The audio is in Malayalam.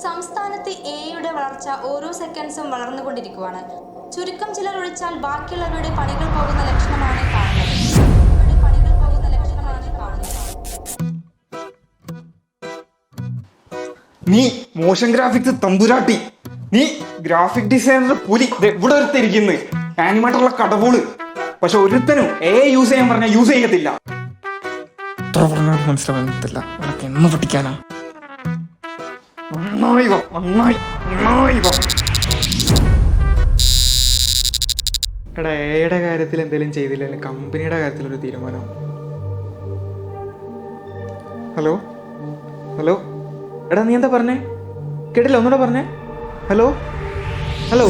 സംസ്ഥാനത്ത് എയുടെ വളർച്ച ഓരോ സെക്കൻഡ്സും വളർന്നുകൊണ്ടിരിക്കുകയാണ്. ചുരുക്കം ചിലർ ഒഴിച്ചാൽ ബാക്കിയുള്ളവരുടെ പണികൾ പോകുന്ന ലക്ഷണമാണ് കാണുന്നത്. നീ മോഷൻ ഗ്രാഫിക്സ് തമ്പുരാട്ടി, നീ ഗ്രാഫിക് ഡിസൈനർ പുലി. ഇവിടെ ഒരുത്തിരിക്കുന്നു ആനിമേറ്ററുള്ള കടവോള്. പക്ഷെ ഒരുത്തനും യൂസ് ചെയ്യാൻ പറഞ്ഞാൽ യൂസ് ചെയ്യത്തില്ല. മനസ്സിലാവുന്നില്ല, എന്ന് പഠിക്കാനാ. നന്നായി വാ, നന്നായി വാ. എടാ, എയുടെ കാര്യത്തിൽ എന്തെങ്കിലും ചെയ്തില്ല, കമ്പനിയുടെ കാര്യത്തിൽ ഒരു തീരുമാനം. ഹലോ ഹലോ, എടാ നീ എന്താ പറഞ്ഞേ? കേട്ടില്ല, ഒന്നുകൂടെ പറഞ്ഞേ. Hello hello